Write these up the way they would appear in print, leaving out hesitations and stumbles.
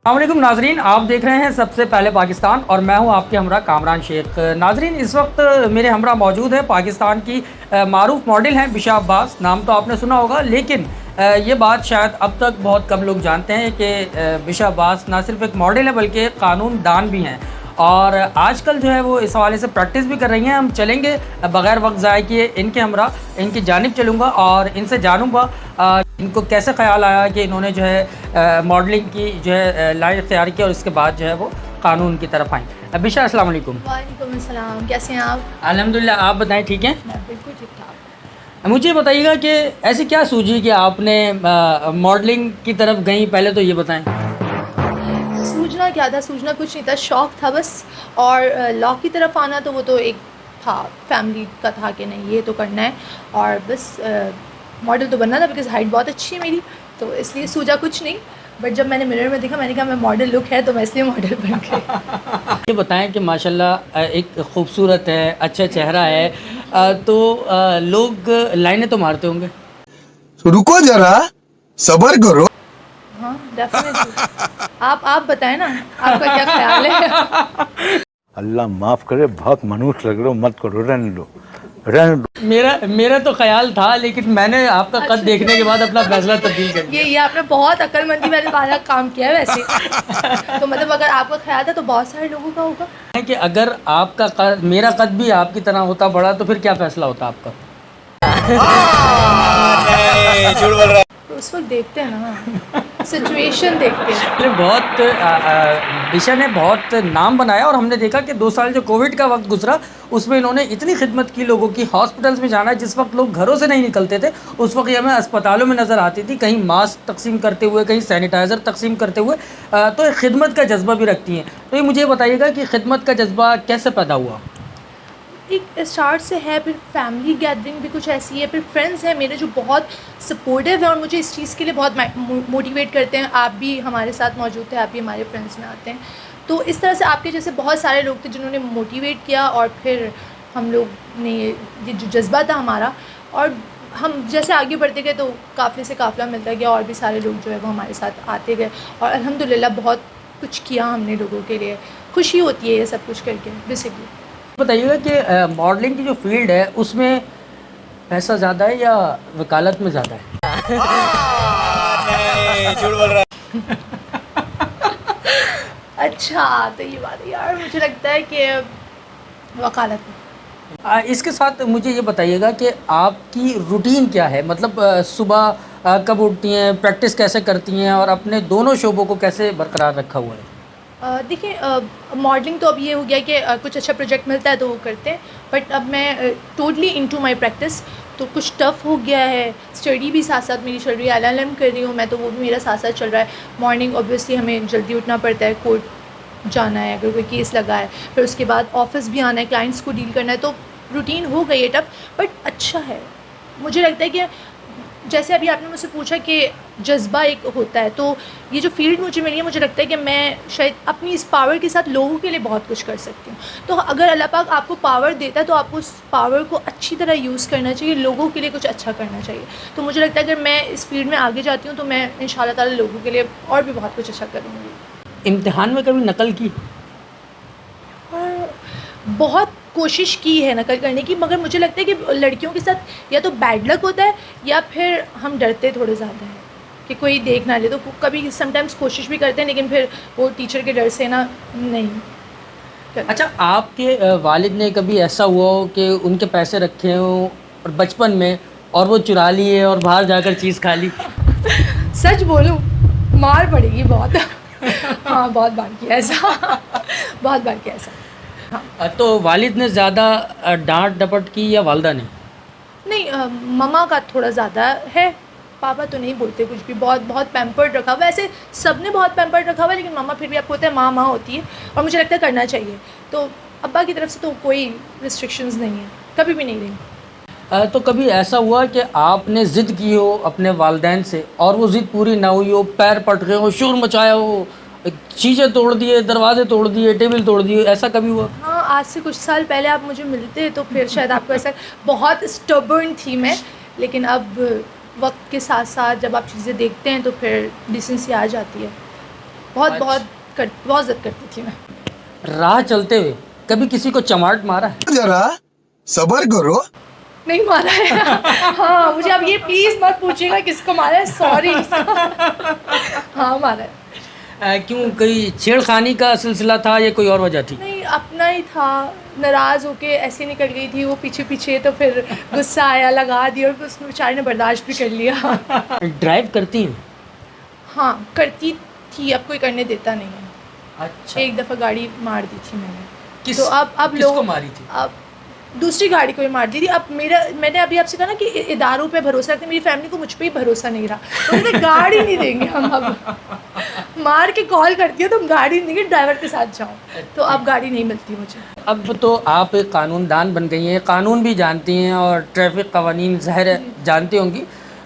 अस्सलामुअलैकुम नाजरीन, आप देख रहे हैं सबसे पहले पाकिस्तान और मैं हूं आपके हमरा कामरान शेख। नाजरीन, इस वक्त मेरे हमरा मौजूद है पाकिस्तान की मारूफ मॉडल हैं बिशा अब्बास। नाम तो आपने सुना होगा, लेकिन ये बात शायद अब तक बहुत कम लोग जानते हैं कि बिशा अब्बास ना सिर्फ एक मॉडल है बल्कि कानून दान भी हैं। और आजकल जो है वो इस हवाले से प्रैक्टिस भी कर रही हैं। हम चलेंगे बग़ैर वक्त ज़ाय किए इनके हमरा इनकी जानिब चलूँगा और इनसे जानूँगा इनको कैसे ख्याल आया कि इन्होंने जो है मॉडलिंग की जो है लाइन इख्तियार की और इसके बाद जो है वो कानून की तरफ आई। बिशा, अस्सलाम वालेकुम। वालेकुम अस्सलाम, कैसे हैं आप? अल्हम्दुलिल्लाह, आप बताएं ठीक हैं? मैं बिल्कुल ठीक ठाक। मुझे बताइएगा कि ऐसी क्या सूझी कि आपने मॉडलिंग की तरफ गई, पहले तो ये बताएं। सूझना क्या था, सूझना कुछ नहीं था, शौक़ था बस। और लॉ की तरफ आना तो वो तो एक था, फैमिली का था कि नहीं ये तो करना है। और बस मॉडल तो बनना था बिकॉज़ हाइट बहुत अच्छी है मेरी, तो इसलिए सूझा कुछ नहीं। बट जब मैंने मिरर में देखा, मैंने कहा मैं मॉडल लुक है तो मैं इसलिए मॉडल बन गई। ये बताएं कि माशाल्लाह एक खूबसूरत है, अच्छा चेहरा है, तो लोग लाइनें तो मारते होंगे। तो रुको जरा, सब्र करो। हाँ डेफिनेटली। आप बताएं ना, आपका क्या ख्याल है? अल्लाह माफ़ करे, बहुत मनुष्य लग रहे हो, मत करो, रहने दो रहने दो। मेरा तो ख्याल था, लेकिन मैंने आपका कद अच्छा। देखने के बाद अपना फैसला तब्दील कर दिया। ये आपने बहुत अक्लमंदी वाला काम किया है वैसे। तो मतलब अगर आपका ख्याल था तो बहुत सारे लोगों का होगा। है कि अगर आपका मेरा कद भी आपकी तरह होता बड़ा तो फिर क्या फैसला होता आपका? तो उस वक्त देखते हैं ना, सिचुएशन देखते हैं। ने बहुत बिशा ने बहुत नाम बनाया और हमने देखा कि 2 साल जो कोविड का वक्त गुजरा उसमें इन्होंने इतनी खिदमत की, लोगों की हॉस्पिटल्स में जाना, जिस वक्त लोग घरों से नहीं निकलते थे उस वक्त ये हमें अस्पतालों में नज़र आती थी, कहीं मास्क तकसीम करते हुए, कहीं सैनिटाइज़र तकसीम करते हुए। तो एक खिदमत का जज्बा भी रखती हैं। तो ये मुझे बताइएगा कि खिदमत का जज्बा कैसे पैदा हुआ? एक स्टार्ट से है, फिर फैमिली गैदरिंग भी कुछ ऐसी है, फिर फ्रेंड्स हैं मेरे जो बहुत सपोर्टिव हैं और मुझे इस चीज़ के लिए बहुत मोटिवेट करते हैं। आप भी हमारे साथ मौजूद थे, आप भी हमारे फ्रेंड्स में आते हैं। तो इस तरह से आपके जैसे बहुत सारे लोग थे जिन्होंने मोटिवेट किया और फिर हम लोग ने ये जो जज्बा था हमारा, और हम जैसे आगे बढ़ते गए तो काफ़िले से काफ़िला मिलता गया और भी सारे लोग जो है वो हमारे साथ आते गए और अल्हम्दुलिल्लाह बहुत कुछ किया हमने लोगों के लिए। खुशी होती है ये सब कुछ करके बेसिकली। बताइएगा कि मॉडलिंग की जो फील्ड है उसमें पैसा ज़्यादा है या वकालत में ज़्यादा है? झूठ बोल रहा अच्छा, तो ये बात है यार, मुझे लगता है कि वकालत में। इसके साथ मुझे ये बताइएगा कि आपकी रूटीन क्या है? मतलब सुबह कब उठती हैं, प्रैक्टिस कैसे करती हैं और अपने दोनों शोबों को कैसे बरकरार रखा हुआ है? देखिए, मॉडलिंग तो अब ये हो गया कि कुछ अच्छा प्रोजेक्ट मिलता है तो वो करते हैं। बट अब मैं टोटली इनटू माय प्रैक्टिस, तो कुछ टफ़ हो गया है। स्टडी भी साथ साथ मेरी चल रही है, एलएलएम कर रही हूँ मैं, तो वो भी मेरा साथ साथ चल रहा है। मॉर्निंग ऑब्वियसली हमें जल्दी उठना पड़ता है, कोर्ट जाना है अगर कोई केस लगा है, फिर उसके बाद ऑफिस भी आना है, क्लाइंट्स को डील करना है, तो रूटीन हो गई है टफ, बट अच्छा है। मुझे लगता है कि जैसे अभी आपने मुझसे पूछा कि जज्बा एक होता है, तो ये जो फील्ड मुझे मिली है, मुझे लगता है कि मैं शायद अपनी इस पावर के साथ लोगों के लिए बहुत कुछ कर सकती हूँ। तो अगर अल्लाह पाक आपको पावर देता है तो आपको उस पावर को अच्छी तरह यूज़ करना चाहिए, लोगों के लिए कुछ अच्छा करना चाहिए। तो मुझे लगता है अगर मैं इस फील्ड में आगे जाती हूँ तो मैं इंशाल्लाह ताला लोगों के लिए और भी बहुत कुछ अच्छा करूँगी। इम्तिहान में कभी नकल की? और बहुत कोशिश की है नकल करने की, मगर मुझे लगता है कि लड़कियों के साथ या तो बैड लक होता है या फिर हम डरते थोड़े ज़्यादा हैं कि कोई देख ना ले, तो कभी समटाइम्स कोशिश भी करते हैं लेकिन फिर वो टीचर के डर से ना नहीं करते। अच्छा, आपके वालिद ने कभी ऐसा हुआ हो कि उनके पैसे रखे हों और बचपन में और वो चुरा लिए और बाहर जाकर चीज़ खा ली? सच बोलूं, मार पड़ेगी बहुत। हाँ, बहुत बार किया ऐसा। बहुत बार किया ऐसा। हाँ। तो वालिद ने ज़्यादा डांट डपट की या वालदा ने? नहीं, ममा का थोड़ा ज़्यादा है, पापा तो नहीं बोलते कुछ भी, बहुत बहुत पैम्पर्ड रखा हुआ है। वैसे सबने बहुत पैम्पर्ड रखा हुआ है, लेकिन मम्मा फिर भी आपको होता है, माँ होती है और मुझे लगता है करना चाहिए। तो अब्बा की तरफ से तो कोई रिस्ट्रिक्शंस नहीं है, कभी भी नहीं रही। तो कभी ऐसा हुआ कि आपने ज़िद की हो अपने वालिदैन से और वो ज़िद पूरी ना हुई हो, पैर पट गए हो, शोर मचाया हो, शीशे तोड़ दिए, दरवाजे तोड़ दिए, टेबल तोड़ दिए, ऐसा कभी हुआ? हाँ, आज से कुछ साल पहले आप मुझे मिलते तो फिर शायद आपको ऐसा, बहुत स्टबर्न थी मैं, लेकिन अब वक्त के साथ साथ जब आप चीज़ें देखते हैं तो फिर डिसेंसी आ जाती है। बहुत अच्छा। बहुत इज्जत करती थी मैं। राह चलते हुए कभी किसी को चमाट मारा है? जरा सबर करो। नहीं मारा है। हाँ, मुझे अब ये प्लीज़ मत पूछिएगा किसको मारा है, सॉरी। हाँ, मारा है। क्यों, कोई छेड़खानी का सिलसिला था या कोई और वजह थी? नहीं, अपना ही था, नाराज़ होके ऐसे निकल गई थी वो पीछे-पीछे, तो फिर गुस्सा आया, लगा दिया और उस बेचारे ने बर्दाश्त भी कर लिया। ड्राइव करती हैं? हाँ, करती थी, अब कोई करने देता नहीं है। अच्छा। एक दफ़ा गाड़ी मार दी थी मैंने। किस तो अब किसको लोग मारी थी? अब दूसरी गाड़ी को भी मार दी थी। अब मैंने अभी आपसे कहा ना कि इदारों पे भरोसा रखते, मेरी फैमिली को मुझ पे ही भरोसा नहीं रहा। तो कहते गाड़ी नहीं देंगे हम अब। मार के कॉल करती हो तुम गाड़ी नहीं देंगे, ड्राइवर के साथ जाओ। तो अब गाड़ी नहीं मिलती मुझे। अब तो आप एक कानूनदान बन गई हैं, कानून भी जानती हैं और ट्रैफिक कवानीन ज़ाहिर है जानती होंगी।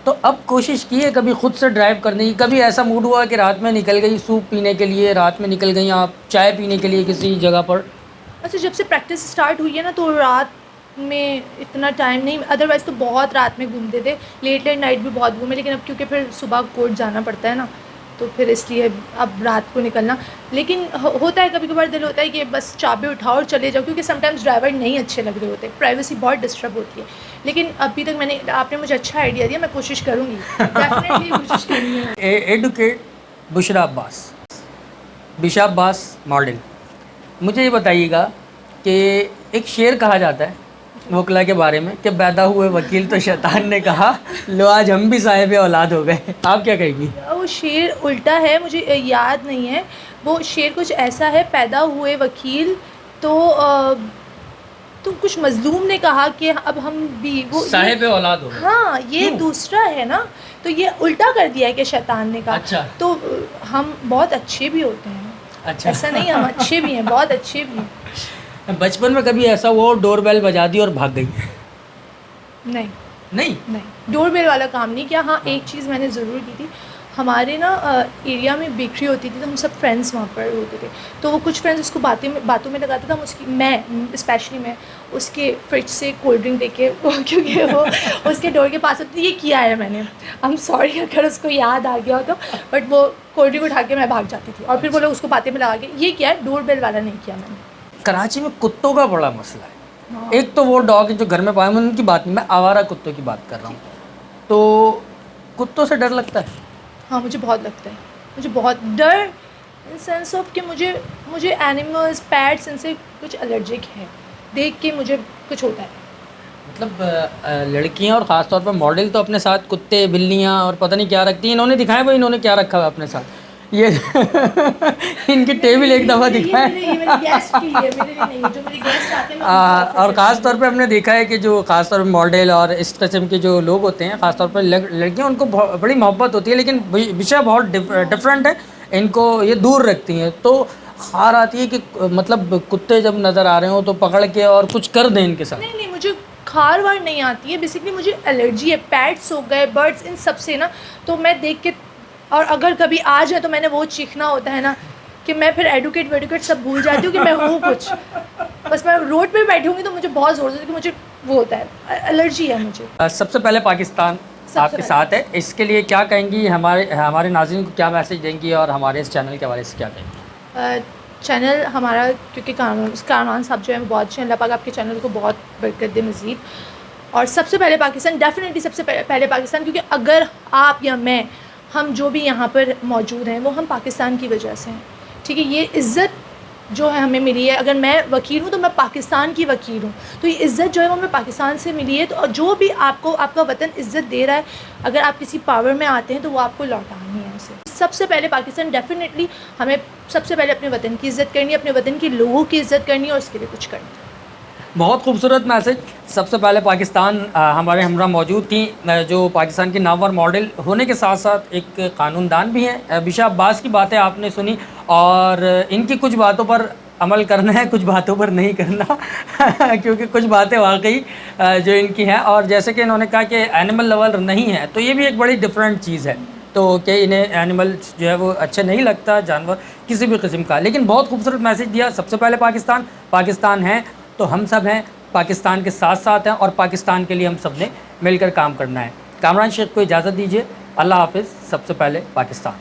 तो अब कोशिश की है कभी खुद से ड्राइव करने की? कभी ऐसा मूड हुआ कि रात में निकल गई सूप पीने के लिए, रात में निकल गई आप चाय पीने के लिए किसी जगह पर? अच्छा, जब से प्रैक्टिस स्टार्ट हुई है ना, तो रात में इतना टाइम नहीं, अदरवाइज़ तो बहुत रात में घूमते थे, लेट नाइट भी बहुत घूमे, लेकिन अब क्योंकि फिर सुबह कोर्ट जाना पड़ता है ना, तो फिर इसलिए अब रात को निकलना। लेकिन होता है कभी कभार दिल होता है कि बस चाबी उठाओ और चले जाओ, क्योंकि समटाइम्स ड्राइवर नहीं अच्छे लग रहे होते, प्राइवेसी बहुत डिस्टर्ब होती है। लेकिन अभी तक आपने मुझे अच्छा आइडिया दिया, मैं कोशिश करूँगी, डेफिनेटली कोशिश करूँगी। Advocate Bushra Abbas, visa Abbas model, मुझे ये बताइएगा कि एक शेर कहा जाता है वकला के बारे में कि पैदा हुए वकील तो शैतान ने कहा लो आज हम भी साहिब औलाद हो गए। आप क्या कहेंगी? वो शेर उल्टा है, मुझे याद नहीं है। वो शेर कुछ ऐसा है, पैदा हुए वकील तो कुछ मजलूम ने कहा कि अब हम भी वो साहिब औलाद हो गए। हाँ, ये क्यों? दूसरा है ना, तो ये उल्टा कर दिया है कि शैतान ने कहा। अच्छा। तो हम बहुत अच्छे भी होते हैं। अच्छा। ऐसा नहीं, हम अच्छे भी हैं, बहुत अच्छे भी हैं। बचपन में कभी ऐसा हुआ डोरबेल बजा दी और भाग गई? नहीं नहीं। नहीं, डोरबेल वाला काम नहीं किया। हाँ, एक चीज़ मैंने ज़रूर की थी। हमारे ना एरिया में बेकरी होती थी, तो हम सब फ्रेंड्स वहाँ पर होते थे। तो वो कुछ फ्रेंड्स उसको बातों में लगाते थे, हम उसकी मैं स्पेशली मैं उसके फ्रिज से कोल्ड ड्रिंक लेके क्योंकि वो उसके डोर के पास होती थी। ये किया है मैंने। आई एम सॉरी अगर उसको याद आ गया हो तो, बट वो कोल्ड ड्रिंक उठा के मैं भाग जाती थी और फिर वो लोग उसको बातें में लगा के, ये किया है, डोरबेल वाला नहीं किया मैंने। कराची में कुत्तों का बड़ा मसला है। हाँ। एक तो वो डॉग जो घर में पाए, मैं उनकी बात नहीं, मैं आवारा कुत्तों की बात कर रहा हूँ। तो कुत्तों से डर लगता है? हाँ, मुझे बहुत लगता है। मुझे बहुत डर इन सेंस ऑफ कि मुझे एनिमल्स, पैट्स, इनसे कुछ एलर्जिक है। देख के मुझे कुछ होता है। मतलब लड़कियां और ख़ास तौर पर मॉडल तो अपने साथ कुत्ते, बिल्लियां और पता नहीं क्या रखती हैं। इन्होंने दिखाया भाई इन्होंने क्या रखा हुआ अपने साथ, ये इनकी टेबल एक दफ़ा दिखाया। ये मेरे गेस्ट के लिए, मेरे लिए नहीं, जो मेरे गेस्ट आते हैं मैं उनको और ख़ास तौर पे हमने देखा है कि जो ख़ास तौर पे मॉडल और इस किस्म के जो लोग होते हैं, ख़ास तौर पर लड़कियां, उनको बड़ी मोहब्बत होती है, लेकिन विषय बहुत डिफरेंट है, इनको ये दूर रखती हैं। तो खार आती है कि मतलब कुत्ते जब नज़र आ रहे हो तो पकड़ के और कुछ कर दें इनके साथ। नहीं, मुझे खार वार नहीं आती है। बेसिकली मुझे एलर्जी है, पैट्स हो गए, बर्ड्स, इन सब से ना। तो मैं देख के, और अगर कभी आ जाए तो मैंने वो चीखना होता है ना कि मैं फिर एडवोकेट सब भूल जाती हूँ कि मैं हूँ कुछ। बस मैं रोड पे बैठी होंगी तो मुझे बहुत ज़ोर से कि मुझे वो होता है, एलर्जी है मुझे। सबसे पहले पाकिस्तान आपके साथ है, इसके लिए क्या कहेंगी? हमारे नाज़रीन को क्या मैसेज देंगी और हमारे इस चैनल के हवाले से क्या कहेंगी? चैनल हमारा, क्योंकि कामरान साहब जो है बहुत अच्छे हैं, अल्लाह पाक आपके चैनल को बहुत बरकत दे मज़ीद। और सबसे पहले पाकिस्तान, डेफिनेटली सबसे पहले पाकिस्तान, क्योंकि अगर आप या मैं, हम जो भी यहाँ पर मौजूद हैं, वो हम पाकिस्तान की वजह से हैं। ठीक है, ये इज़्ज़त जो है हमें मिली है। अगर मैं वकील हूँ तो मैं पाकिस्तान की वकील हूँ, तो ये इज़्ज़त जो है वो हमें पाकिस्तान से मिली है। तो जो भी आपको आपका वतन इज़्ज़त दे रहा है, अगर आप किसी पावर में आते हैं तो वो आपको लौटानी है उसे। सबसे पहले पाकिस्तान, डेफिनेटली हमें सबसे पहले अपने वतन की इज़्ज़त करनी है, अपने वतन के लोगों की इज़्ज़त करनी है और उसके लिए कुछ करना है। बहुत खूबसूरत मैसेज। सबसे पहले पाकिस्तान हमारे हमरा मौजूद थी, जो पाकिस्तान की नामवर मॉडल होने के साथ साथ एक कानूनदान भी हैं। बिशा अब्बास की बातें आपने सुनी और इनकी कुछ बातों पर अमल करना है, कुछ बातों पर नहीं करना क्योंकि कुछ बातें वाकई जो इनकी हैं, और जैसे कि इन्होंने कहा कि एनिमल लवर नहीं है, तो ये भी एक बड़ी डिफरेंट चीज़ है। तो कि इन्हें एनिमल जो है वो अच्छे नहीं लगता, जानवर किसी भी किस्म का। लेकिन बहुत खूबसूरत मैसेज दिया। सबसे पहले पाकिस्तान है तो हम सब हैं, पाकिस्तान के साथ साथ हैं और पाकिस्तान के लिए हम सब ने मिलकर काम करना है। कामरान शेख को इजाज़त दीजिए। अल्लाह हाफ़िज़। सबसे पहले पाकिस्तान।